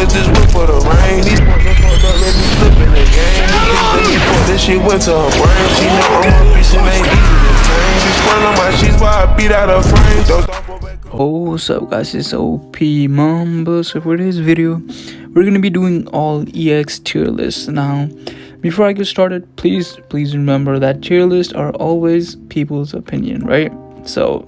with this whip for the rain. These fuckers fucked up, let me slip in the game. This shit went to her brain. She know I'm a bitch and ain't easy to tame. She sprung on my sheets while I beat out her frame. Oh, what's up guys, it's OP Mamba. So for this video, we're gonna be doing all EX tier lists. Now, before I get started, please remember that tier lists are always people's opinion, right? So,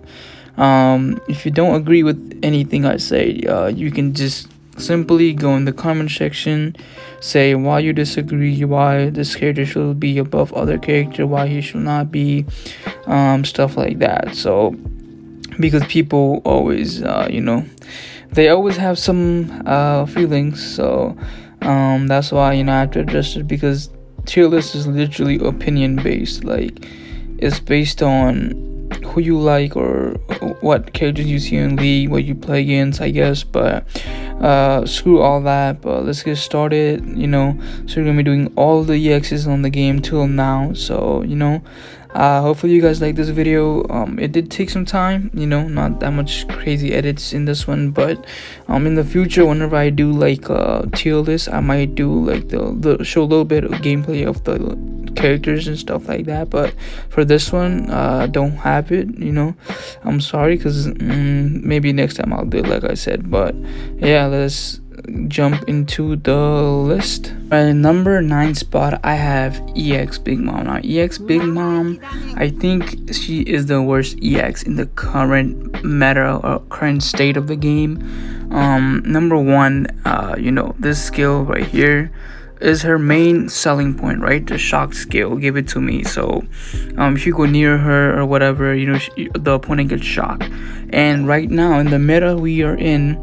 if you don't agree with anything I say, you can just simply go in the comment section, say why you disagree, why this character should be above other character, why he should not be, stuff like that. So, because people always, they always have some feelings, so that's why I have to address it, because tier list is literally opinion based. Like, it's based on who you like or what characters you see in league, what you play against, I guess. But screw all that, but let's get started. So we're gonna be doing all the EXs on the game till now. So hopefully you guys like this video. It did take some time, not that much crazy edits in this one, but in the future, whenever I do like tier list, I might do like the show a little bit of gameplay of the characters and stuff like that. But for this one, don't have it. I'm sorry, because maybe next time I'll do it like I said. But yeah, let's jump into the list. At number 9 spot, I have EX Big Mom. Now, EX Big Mom, I think she is the worst EX in the current meta or current state of the game. Number 1, this skill right here is her main selling point, right? The shock skill, give it to me. So if you go near her or whatever, the opponent gets shocked. And right now in the meta we are in,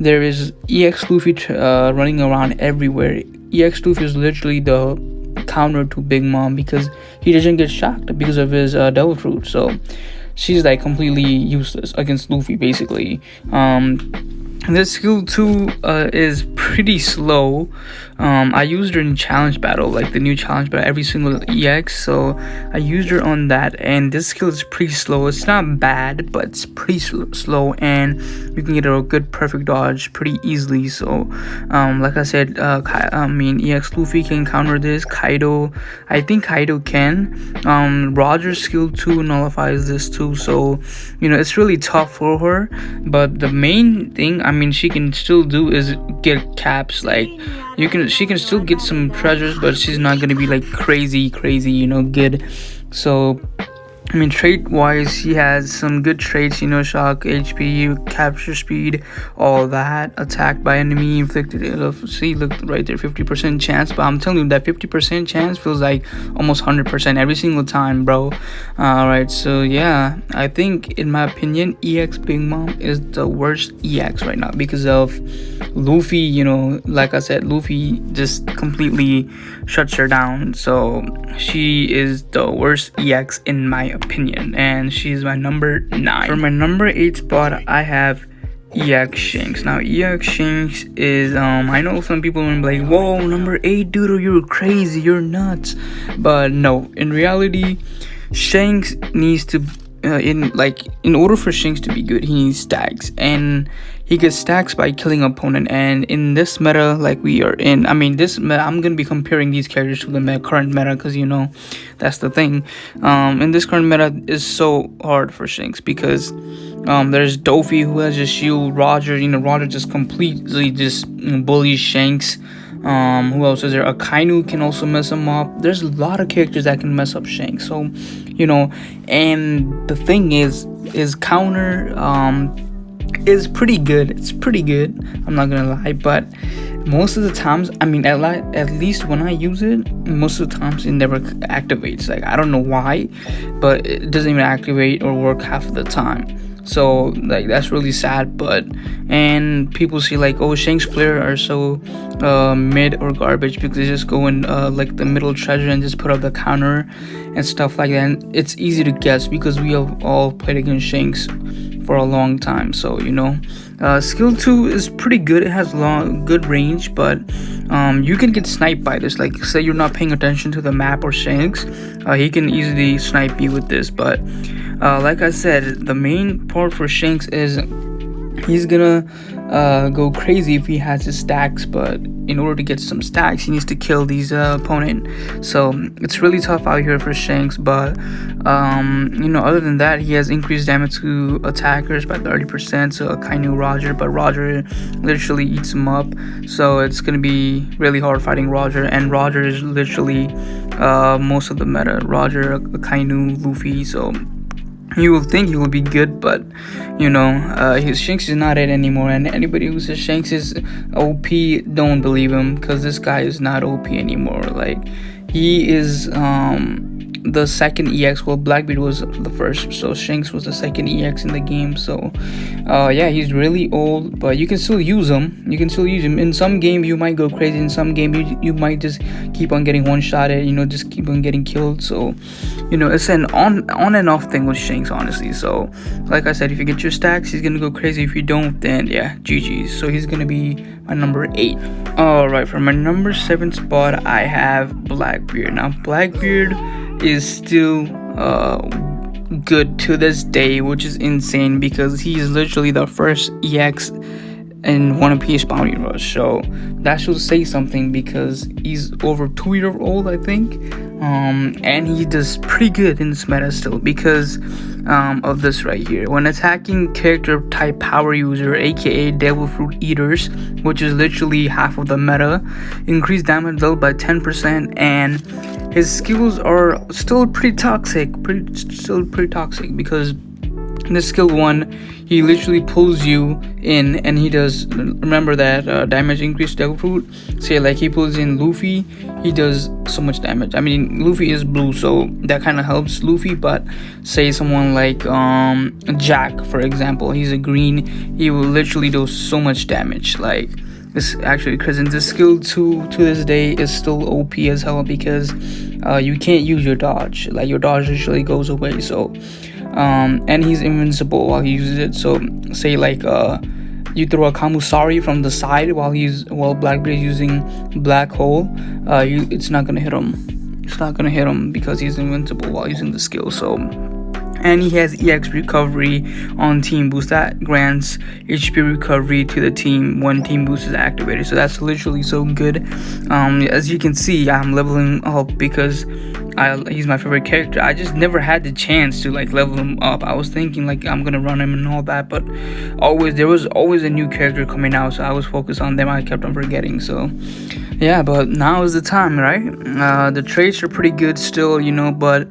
there is EX Luffy running around everywhere. EX Luffy is literally the counter to Big Mom, because he doesn't get shocked because of his Devil Fruit. So she's like completely useless against Luffy, basically. This skill 2 is pretty slow. I used her in challenge battle, like the new challenge battle, every single EX. So I used her on that, and this skill is pretty slow. It's not bad, but it's pretty slow, and you can get a good perfect dodge pretty easily. So like I said, EX Luffy can counter this. Kaido, I think Kaido can. Roger's skill 2 nullifies this too. So it's really tough for her. But the main thing, she can still do is get caps. Like, she can still get some treasures, but she's not gonna be like crazy good. So trait wise, she has some good traits, shock, HP, capture speed, all that. Attack by enemy inflicted. See, look right there, 50% chance. But I'm telling you, that 50% chance feels like almost 100% every single time, bro. Alright, so yeah, I think in my opinion, EX Big Mom is the worst EX right now because of Luffy. Like I said, Luffy just completely shuts her down. So she is the worst EX in my opinion, and she's my number 9. For my number 8 spot, I have EX Shanks. Now, EX Shanks is I know some people will be like, whoa, number 8, dude, you're crazy, you're nuts. But no, in reality, Shanks needs to in order for Shanks to be good, he needs stacks, and he gets stacks by killing opponent. And in this meta, like we are in, this meta, I'm gonna be comparing these characters to the current meta, because that's the thing. In this current meta is so hard for Shanks, because there's Dofi, who has a shield. Roger, Roger just completely just bullies Shanks. Who else is there? Akainu can also mess him up. There's a lot of characters that can mess up Shanks. So and the thing is counter is pretty good. It's pretty good, I'm not gonna lie. But most of the times, at least when I use it, most of the times it never activates. Like, I don't know why, but it doesn't even activate or work half of the time. So like, that's really sad. And people see like, oh, Shanks player are so mid or garbage because they just go in like the middle treasure and just put up the counter and stuff like that. And it's easy to guess because we have all played against Shanks for a long time. So skill 2 is pretty good. It has good range, but you can get sniped by this. Like, say you're not paying attention to the map or Shanks, he can easily snipe you with this. But like I said, the main part for Shanks is he's gonna go crazy if he has his stacks, but in order to get some stacks he needs to kill these opponent. So it's really tough out here for Shanks, but other than that, he has increased damage to attackers by 30%, so Kainu Roger, but Roger literally eats him up, so it's gonna be really hard fighting Roger, and Roger is literally most of the meta. Roger, Kainu, Luffy, so you will think he will be good, but his Shanks is not it anymore. And anybody who says Shanks is OP, don't believe him, because this guy is not OP anymore. Like, he is the second EX. Well, Blackbeard was the first, so Shanks was the second EX in the game. So yeah, he's really old, but you can still use him. In some game you might go crazy, in some game you might just keep on getting one-shotted, just keep on getting killed. So it's an on and off thing with Shanks, honestly. So like I said, if you get your stacks, he's gonna go crazy. If you don't, then yeah, GG's. So he's gonna be my number 8. All right, for my number 7 spot, I have Blackbeard. Now Blackbeard is still good to this day, which is insane, because he's literally the first EX in One Piece Bounty Rush. So that should say something, because he's over 2-year old, I think, and he does pretty good in this meta still, because of this right here. When attacking character type power user, aka Devil Fruit Eaters, which is literally half of the meta, increased damage dealt by 10%, and his skills are still pretty toxic, because in the skill 1, he literally pulls you in, and he does, remember that damage increase Devil Fruit. Say like he pulls in Luffy, he does so much damage. I mean, Luffy is blue, so that kind of helps Luffy, but say someone like Jack, for example, he's a green, he will literally do so much damage. Like, this actually, because in this skill 2 to this day is still OP as hell, because you can't use your dodge. Like, your dodge usually goes away. So and he's invincible while he uses it. So say like you throw a Kamusari from the side while Blackbeard is using Black Hole, it's not gonna hit him, because he's invincible while using the skill. So, and he has EX recovery on team boost that grants HP recovery to the team when team boost is activated. So that's literally so good. As you can see, I'm leveling up because he's my favorite character. I just never had the chance to like level him up. I was thinking like I'm gonna run him and all that, but there was always a new character coming out, so I was focused on them. I kept on forgetting. So yeah, but now is the time, right? The traits are pretty good still, but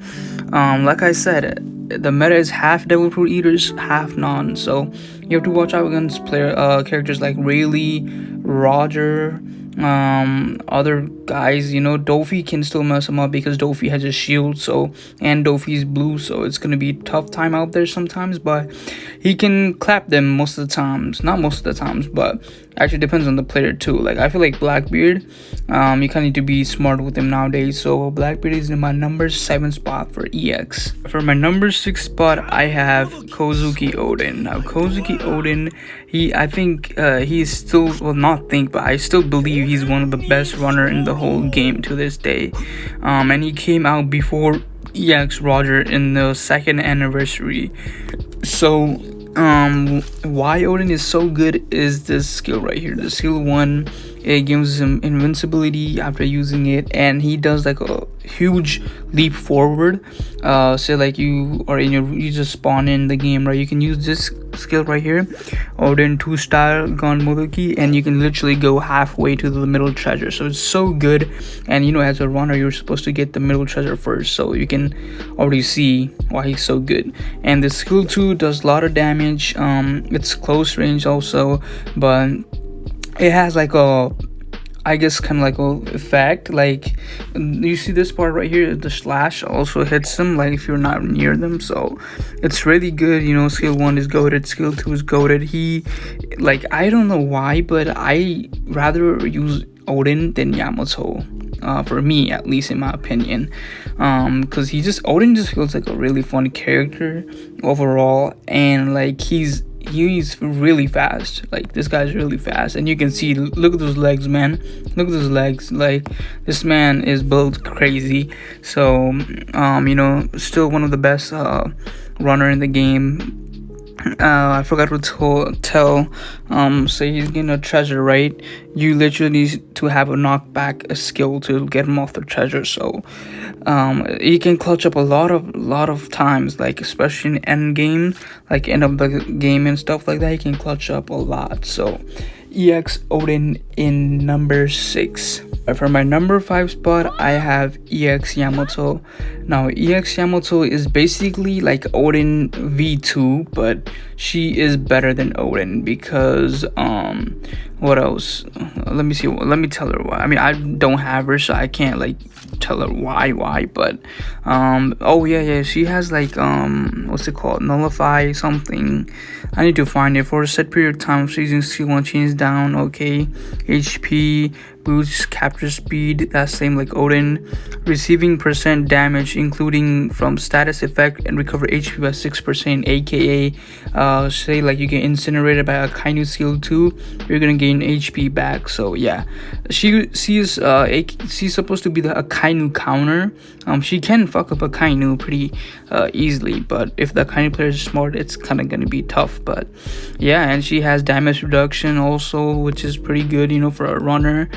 like I said, the meta is half Devil Fruit Eaters, half non. So you have to watch out against characters like Rayleigh, Roger, other guys. Dofi can still mess him up, because Dofi has a shield, and Dofi's blue, so it's gonna be a tough time out there sometimes, but he can clap them most of the times. Not most of the times, but actually depends on the player too. Like, I feel like Blackbeard, you kind of need to be smart with him nowadays. So Blackbeard is in my number 7 spot for EX. For my number 6 spot, I have Kozuki Oden. Now Kozuki Oden, I think he's still, but I still believe he's one of the best runner in the whole game to this day. And he came out before EX Roger in the 2nd anniversary. So why Oden is so good is this skill right here. The skill 1, it gives him invincibility after using it, and he does like a huge leap forward. Say like you just spawn in the game, right? You can use this skill right here, Oden 2 style Gon Modoki, and you can literally go halfway to the middle treasure. So it's so good, and as a runner you're supposed to get the middle treasure first, so you can already see why he's so good. And the skill 2 does a lot of damage. It's close range also, but it has like a, I guess, kind of like a effect. Like, you see this part right here, the slash also hits them like if you're not near them. So it's really good. Skill 1 is goated, skill 2 is goated. He, like, I don't know why, but I rather use Oden than Yamato, for me, at least in my opinion, because Oden just feels like a really fun character overall, and like he's really fast. Like, this guy's really fast, and you can see, look at those legs, man. Look at those legs. Like, this man is built crazy. So still one of the best runner in the game. I forgot what to tell. Say he's getting a treasure, right? You literally need to have a knockback a skill to get him off the treasure. So, he can clutch up a lot of times, like especially in end game, like end of the game and stuff like that. He can clutch up a lot. So, EX Odin in number 6. For my number 5 spot, I have EX Yamato. Now, EX Yamato is basically like Odin V2, but she is better than Odin because, what else? Let me see. Let me tell her why. I mean, I don't have her, so I can't like tell her why, but, oh yeah, she has like, what's it called? Nullify something. I need to find it. For a set period of time, so using skill 1 chains down, okay. HP, boost capture speed, that's same like Odin. Receiving percent damage including from status effect and recover HP by 6%, aka say like you get incinerated by a Kainu skill 2, you're gonna gain HP back. So yeah, she's supposed to be a Kainu counter. She can fuck up a Kainu pretty easily, but if the Kainu player is smart, it's kind of gonna be tough. But yeah, and she has damage reduction also, which is pretty good, you know, for a runner.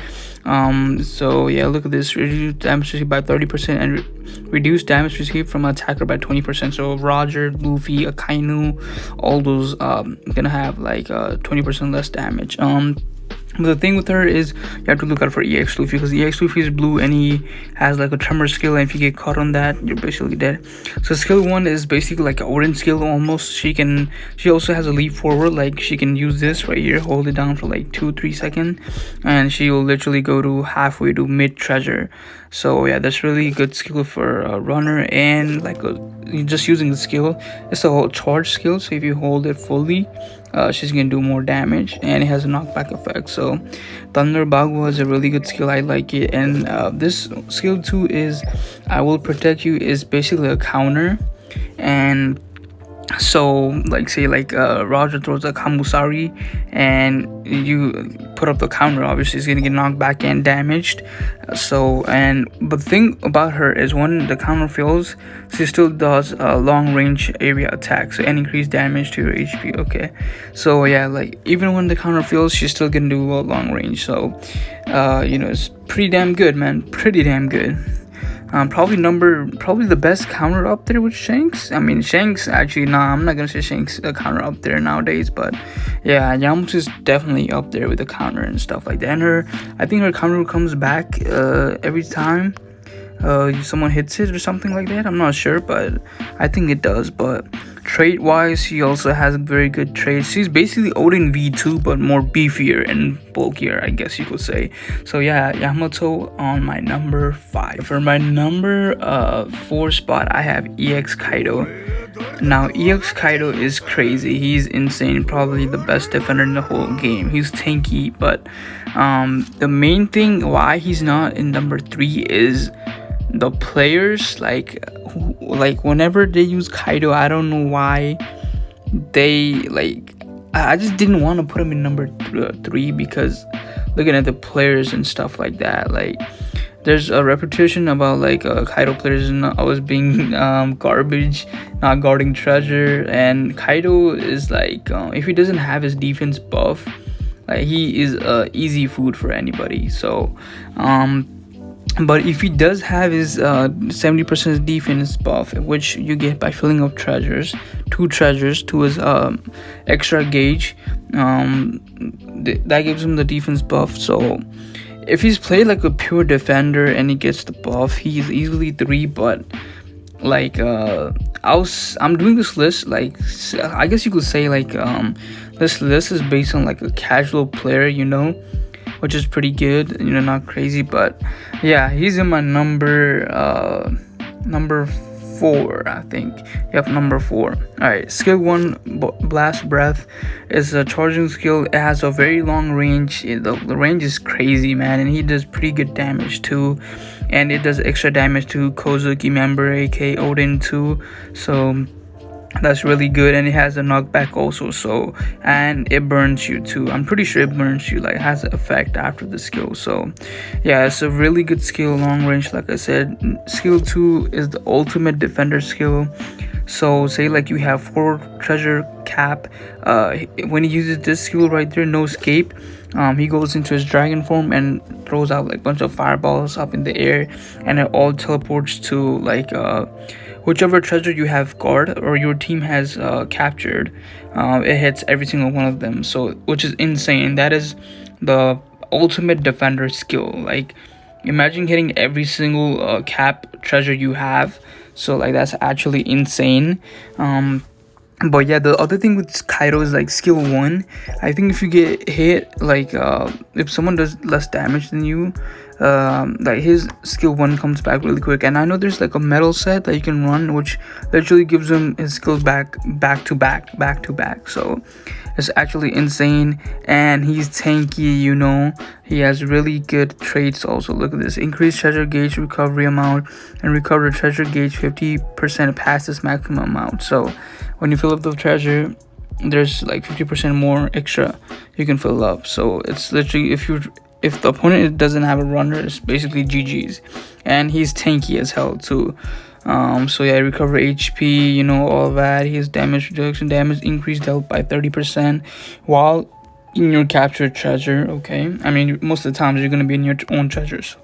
So yeah, look at this: reduce damage received by 30% and reduce damage received from an attacker by 20%. So Roger, Luffy, Akainu, all those gonna have like 20% less damage. But the thing with her is you have to look out for EX Luffy, because EX Luffy is blue and he has like a tremor skill, and if you get caught on that, you're basically dead. So skill 1 is basically like an Odin skill almost. She also has a leap forward, like she can use this right here, hold it down for like 2-3 seconds, and she will literally go to halfway to mid treasure. So yeah, that's really a good skill for a runner. And like just using the skill, it's a whole charge skill, so if you hold it fully, she's gonna do more damage, and it has a knockback effect. So Thunder Bagua is a really good skill. I like it. And this skill 2 is I Will Protect You, is basically a counter. And so like say like Roger throws a Kamusari and you put up the counter, obviously it's gonna get knocked back and damaged. But the thing about her is when the counter fails, she still does a long range area attack, so and increased damage to your HP. Okay, so yeah, like even when the counter fails, she's still gonna do a long range. So you know, it's pretty damn good, man, pretty damn good. Probably the best counter up there with Shanks. I mean, Shanks actually, nah, I'm not gonna say Shanks a counter up there nowadays, but yeah, Yamato is definitely up there with the counter and stuff like that. And I think her counter comes back every time someone hits it or something like that. I'm not sure, but I think it does. But trait wise, she also has very good traits. She's basically Odin V2 but more beefier and bulkier, I guess you could say. So yeah, Yamato on my number 5. For my number 4 spot, I have EX Kaido. Now EX Kaido is crazy. He's insane, probably the best defender in the whole game. He's tanky, but the main thing why he's not in number 3 is the players, like whenever they use Kaido, I don't know why they like, I just didn't want to put him in number 3, because looking at the players and stuff like that, like there's a reputation about like Kaido players always being garbage, not guarding treasure. And Kaido is like if he doesn't have his defense buff, like he is easy food for anybody. So but if he does have his 70% defense buff, which you get by filling up two treasures to his extra gauge, that gives him the defense buff. So if he's played like a pure defender and he gets the buff, he's easily 3. But like I'm doing this list, like I guess you could say like this list is based on like a casual player, you know, which is pretty good, you know, not crazy. But yeah, he's in my number 4, I think. Yep, number 4. Alright, skill 1, Blast Breath, is a charging skill. It has a very long range. The range is crazy, man, and he does pretty good damage too. And it does extra damage to Kozuki member, aka Odin too. So that's really good. And it has a knockback also, so, and it burns you too. I'm pretty sure it burns you, like has an effect after the skill. So yeah, it's a really good skill, long range. Like I said, skill 2 is the ultimate defender skill. So say like you have 4 treasure cap, when he uses this skill right there, no escape, he goes into his dragon form and throws out like bunch of fireballs up in the air, and it all teleports to like whichever treasure you have guard or your team has captured. It hits every single one of them, so which is insane. That is the ultimate defender skill. Like imagine hitting every single cap treasure you have. So like that's actually insane. But yeah, the other thing with Kaido is like skill 1. I think if you get hit, like if someone does less damage than you, like his skill 1 comes back really quick. And I know there's like a metal set that you can run, which literally gives him his skills back to back. So it's actually insane. And he's tanky, you know. He has really good traits also. Look at this: increase treasure gauge recovery amount, and recover treasure gauge 50% past this maximum amount. So when you fill up the treasure, there's like 50% more extra you can fill up. So it's literally, if the opponent doesn't have a runner, it's basically GG's. And he's tanky as hell too. So yeah, recover HP, you know, all that. He has damage reduction, damage increase dealt by 30% while in your captured treasure. Okay, I mean, most of the times you're gonna be in your own treasures.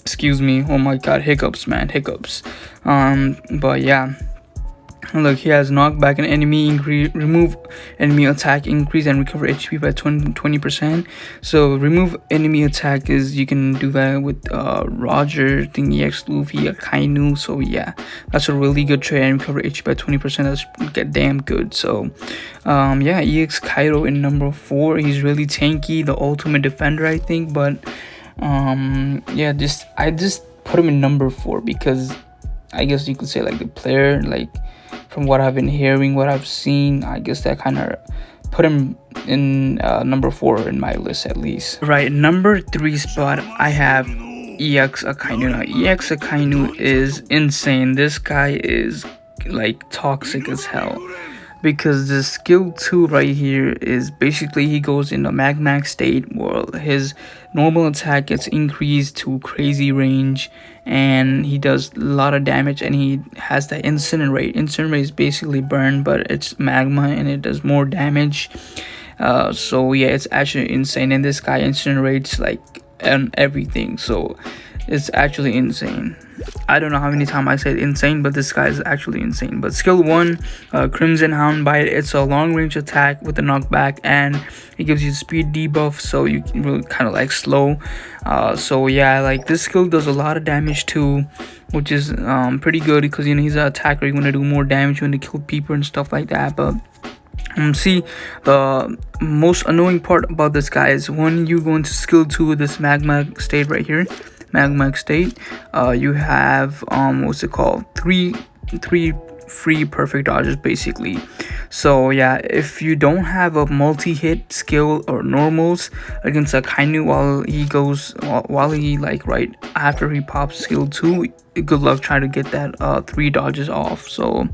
Excuse me. Oh my god, hiccups, man, hiccups. But yeah. Look, he has knockback and enemy increase, remove enemy attack increase, and recover HP by 20%. So remove enemy attack is, you can do that with Roger, Thingy X, Luffy, Akainu. So yeah, that's a really good trait, and recover HP by 20%. That's damn good. So yeah, EX Kaido in number 4. He's really tanky, the ultimate defender, I think. But yeah, I just put him in number 4 because I guess you could say like the player, like from what I've been hearing, what I've seen, I guess that kind of put him in number 4 in my list at least. Right, number 3 spot, I have EX Akainu. Now, EX Akainu is insane. This guy is like toxic as hell, because the skill 2 right here is basically he goes in a magma state where his normal attack gets increased to crazy range, and he does a lot of damage, and he has that incinerate. Incinerate is basically burn, but it's magma and it does more damage. So yeah, it's actually insane, and this guy incinerates like everything, so it's actually insane. I don't know how many times I said insane, but this guy is actually insane. But skill 1, Crimson Hound Bite. It's a long range attack with a knockback, and it gives you speed debuff, so you can really kind of like slow. So yeah, like this skill does a lot of damage too, which is pretty good, because you know he's an attacker. You want to do more damage, you want to kill people and stuff like that. But see, the most annoying part about this guy is when you go into skill 2 with this magma state right here, magma state, you have what's it called, three free perfect dodges basically. So yeah, if you don't have a multi-hit skill or normals against Akainu while he like right after he pops skill 2, good luck trying to get that 3 dodges off. So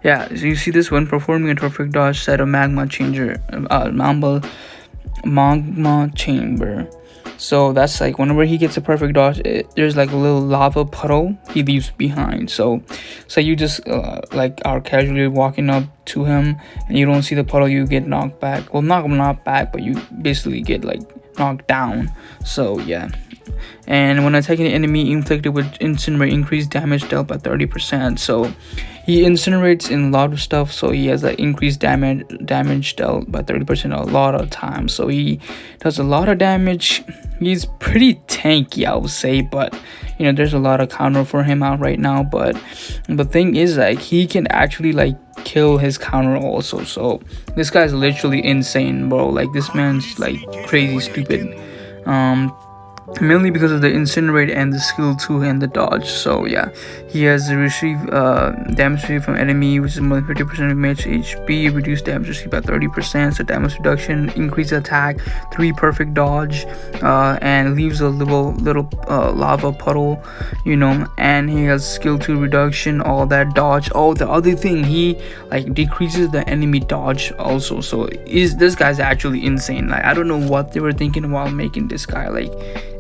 yeah, so you see this: when performing a perfect dodge, set a magma chamber. So that's like whenever he gets a perfect dodge, there's like a little lava puddle he leaves behind. So you just like are casually walking up to him and you don't see the puddle, you get knocked back. Well, not back, but you basically get like knocked down. So yeah. And when attacking an enemy inflicted with incinerate, increased damage dealt by 30%. So he incinerates in a lot of stuff, so he has that increased damage dealt by 30% a lot of times. So he does a lot of damage. He's pretty tanky, I would say, but you know there's a lot of counter for him out right now. But the thing is, like, he can actually like kill his counter also. So this guy's literally insane, bro. Like, this man's like crazy stupid. Mainly because of the incinerate and the skill 2 and the dodge. So yeah, he has received damage received from enemy, which is more than 50% of match HP, reduced damage received by 30%, so damage reduction, increased attack, 3 perfect dodge, and leaves a little lava puddle, you know. And he has skill 2 reduction, all that dodge. Oh, the other thing, he like decreases the enemy dodge also. So this guy's actually insane. Like, I don't know what they were thinking while making this guy. Like,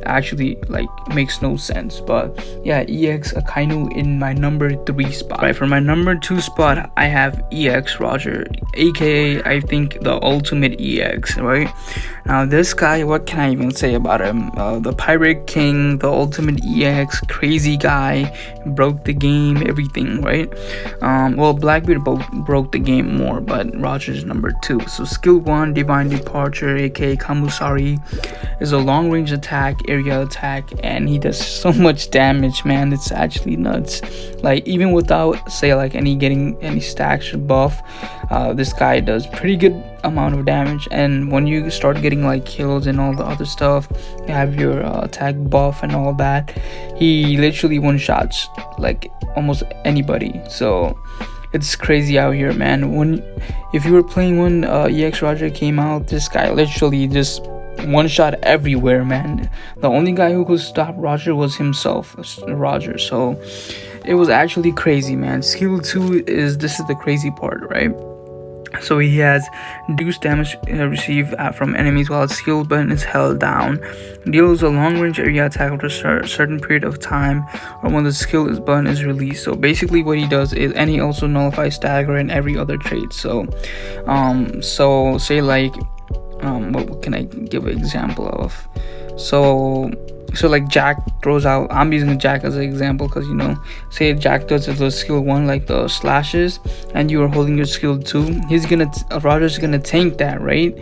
actually like makes no sense. But yeah, EX Akainu in my number 3 spot. Right, for my number 2 spot I have EX Roger, aka I think the ultimate EX. Right, now this guy, what can I even say about him? The Pirate King, the ultimate EX, crazy guy, broke the game, everything. Right, well, Blackbeard broke the game more, but Roger's number 2. So skill 1, Divine Departure, aka Kamusari, is a long range attack, area attack, and he does so much damage, man. It's actually nuts. Like, even without say like getting any stacks or buff, this guy does pretty good amount of damage. And when you start getting like kills and all the other stuff, you have your attack buff and all that, he literally one shots like almost anybody. So it's crazy out here, man. If you were playing when EX Roger came out, this guy literally just one shot everywhere, man. The only guy who could stop Roger was himself, Roger. So it was actually crazy, man. Skill 2 is the crazy part, right? So he has reduced damage received from enemies while its skill button is held down. Deals a long range area attack after a certain period of time or when the skill button is released. So basically what he does is, and he also nullifies stagger and every other trait. So say like what can I give an example of? So like Jack throws out, I'm using Jack as an example because, you know, say Jack does the skill 1, like the slashes, and you are holding your skill 2, Roger's gonna tank that, right?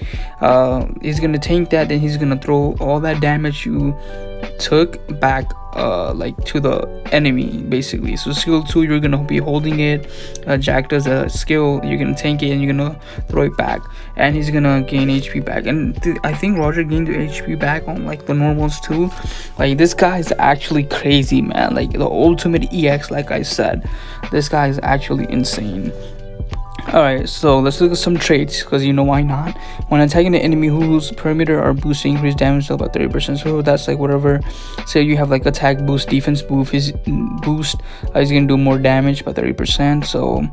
He's gonna tank that, then he's gonna throw all that damage you took back like to the enemy, basically. So skill 2, you're gonna be holding it, Jack does a skill, you're gonna tank it and you're gonna throw it back, and he's gonna gain HP back. And I think Roger gained the HP back on like the normals too. Like, this guy is actually crazy, man. Like the ultimate EX, like I said, this guy is actually insane. Alright, so let's look at some traits, because you know why not. When attacking an enemy whose perimeter are boosted, increase damage by 30%. So that's like whatever. Say you have like attack boost, defense boost, his boost is gonna do more damage by 30%. So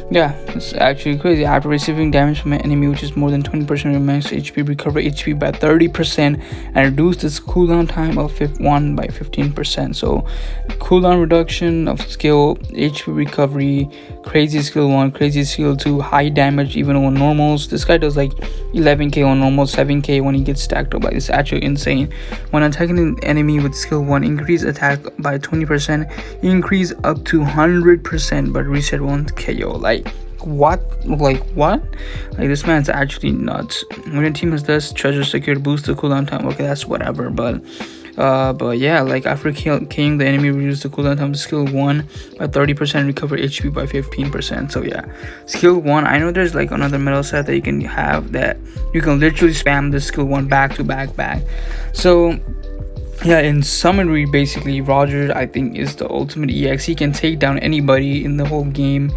yeah, it's actually crazy. After receiving damage from an enemy which is more than 20% of your max HP, recover HP by 30% and reduce its cooldown time of 1 by 15%. So cooldown reduction of skill, HP recovery, crazy skill 1, crazy skill 2, high damage even on normals. This guy does like 11k on normal, 7k when he gets stacked up. Like, it's actually insane. When attacking an enemy with skill 1, increase attack by 20%, increase up to 100%, but reset 1 KO. Like what? Like this man's actually nuts. When your team has this, treasure secured, boost the cooldown time. Okay, that's whatever, but yeah, like after killing the enemy, reduce the cooldown time to skill 1 by 30%, recover HP by 15%. So yeah, skill 1, I know there's like another metal set that you can have that you can literally spam the skill 1 back to back. So yeah, in summary, basically Roger, I think, is the ultimate EX. He can take down anybody in the whole game.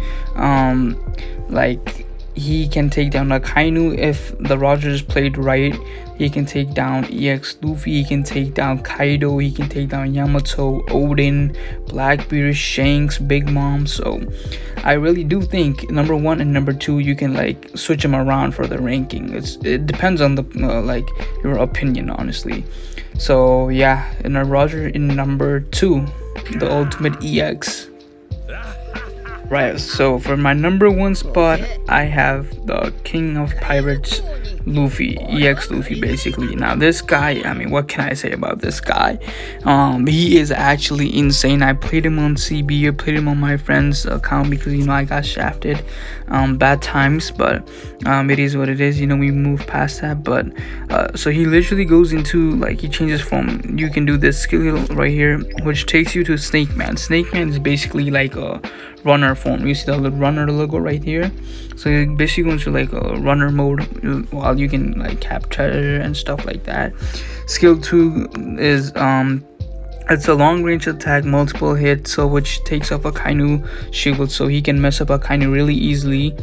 Like, he can take down Akainu if the Rogers played right. He can take down EX Luffy, he can take down Kaido, he can take down Yamato, Odin, Blackbeard, Shanks, Big Mom. So I really do think number 1 and number 2, you can like switch them around for the ranking. It depends on the like your opinion, honestly. So yeah, and Roger in number 2, the ultimate EX. Right, so for my number 1 spot, I have the King of Pirates, Luffy, EX Luffy, basically. Now this guy, I mean, what can I say about this guy? He is actually insane. I played him on CB, I played him on my friend's account because, you know, I got shafted bad times, but it is what it is, you know, we moved past that. But so he literally goes into, like, he changes from, you can do this skill right here, which takes you to Snake Man. Snake Man is basically like a runner form. You see the runner logo right here? So you basically go into like a runner mode while you can like cap treasure and stuff like that. Skill 2 is it's a long range attack, multiple hits, so which takes off Akainu shield, so he can mess up Akainu really easily.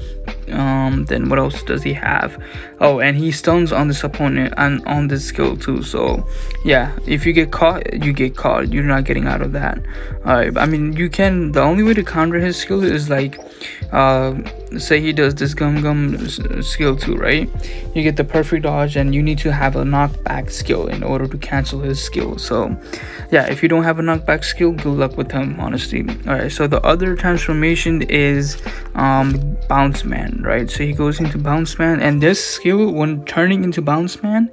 Then what else does he have? Oh, and he stuns on this opponent and on this skill too. So yeah, if you get caught, you get caught. You're not getting out of that. Alright, I mean, you can, the only way to counter his skill is like, say he does this gum skill too, right? You get the perfect dodge, and you need to have a knockback skill in order to cancel his skill. So yeah, if you don't have a knockback skill, good luck with him, honestly. All right, so the other transformation is Bounce Man, right? So he goes into Bounce Man, and this skill, when turning into Bounce Man,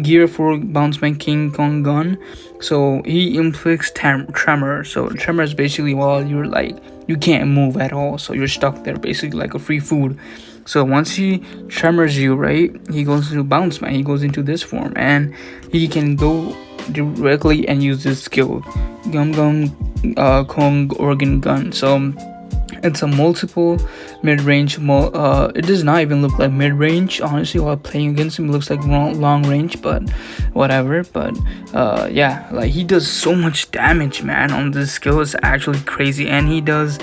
gear for Bounce Man King Kong gun, so he inflicts tremor. So tremor is basically while you're like, you can't move at all, so you're stuck there, basically like a free food. So once he tremors you, right, he goes into Bounce Man, he goes into this form, and he can go directly and use this skill, Kong Organ Gun. So it's a multiple mid-range. It does not even look like mid-range, honestly. While playing against him, it looks like long range, but whatever. But yeah, like, he does so much damage, man, on this skill. It's actually crazy. And he does,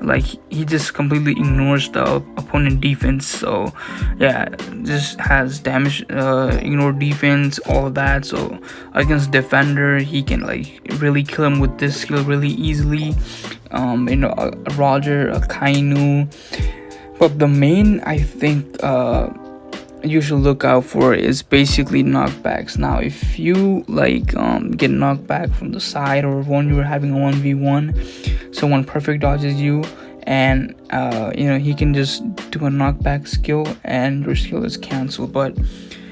like, he just completely ignores the opponent defense. So yeah, just has damage, ignore defense, all of that. So against defender, he can like really kill him with this skill really easily. You know, Roger, a Kainu. But the main, I think, you should look out for is basically knockbacks. Now, if you like get knocked back from the side, or when you're having a 1v1, someone perfect dodges you, and you know, he can just do a knockback skill and your skill is cancelled. But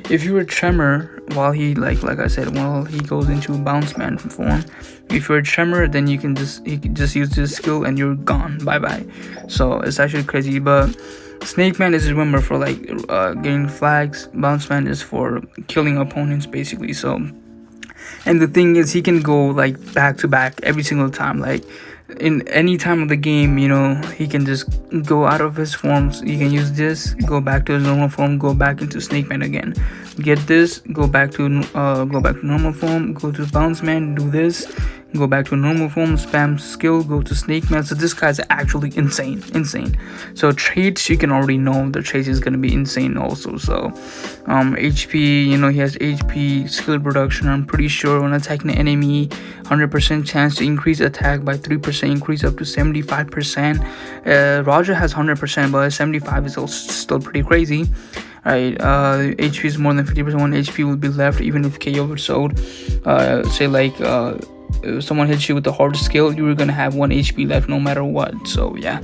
if you're a tremor while he like I said, while he goes into Bounce Man form, if you're a tremor, then you can just use this skill and you're gone, bye bye. So it's actually crazy. But Snake Man is, remember, for like getting flags. Bounce Man is for killing opponents, basically. So, and the thing is, he can go like back to back every single time. Like in any time of the game, you know, he can just go out of his forms. He can use this, go back to his normal form, go back into Snake Man again, get this, go back to normal form, go to Bounce Man, do this, go back to normal form, spam skill, go to Snake Man. So this guy's actually insane. So traits, you can already know the traits is gonna be insane also. So HP, you know, he has HP, skill production. I'm pretty sure when attacking an enemy, 100% chance to increase attack by 3%, increase up to 75%. Roger has 100%, but 75 is also still pretty crazy. Alright, HP is more than 50%. 1 HP will be left even if KO is sold. Say like if someone hits you with the hard skill, you're gonna have 1 HP left no matter what. So yeah,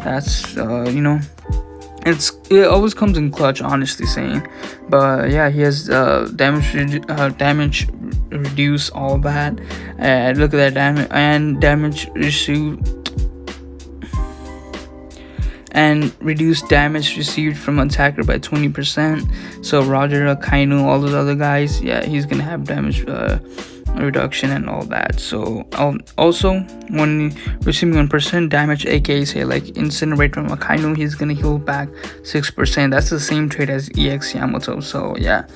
that's you know, it always comes in clutch, honestly saying. But yeah, he has damage reduce, all that. Look at that damage and damage received, and reduce damage received from attacker by 20%. So Roger, Kainu, all those other guys, yeah, he's gonna have damage reduction and all that. So also, when receiving 1% damage, aka say like incinerate from Akainu, he's gonna heal back 6%. That's the same trait as EX Yamato. So yeah,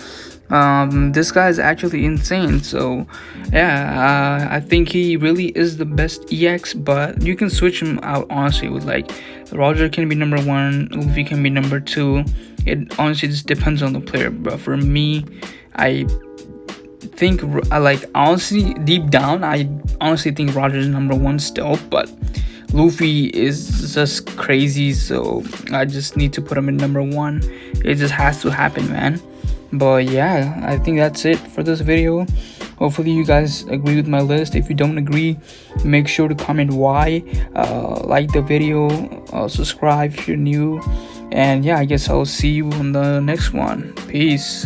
this guy is actually insane. So yeah, I think he really is the best EX, but you can switch him out honestly with like Roger can be number 1, Luffy can be number 2. It honestly just depends on the player. But for me, I think honestly, deep down, I honestly think Roger is number 1 still, but Luffy is just crazy, so I just need to put him in number 1. It just has to happen, man. But yeah, I think that's it for this video. Hopefully you guys agree with my list. If you don't agree, make sure to comment why. Like the video, subscribe if you're new, and yeah, I guess I'll see you on the next one. Peace.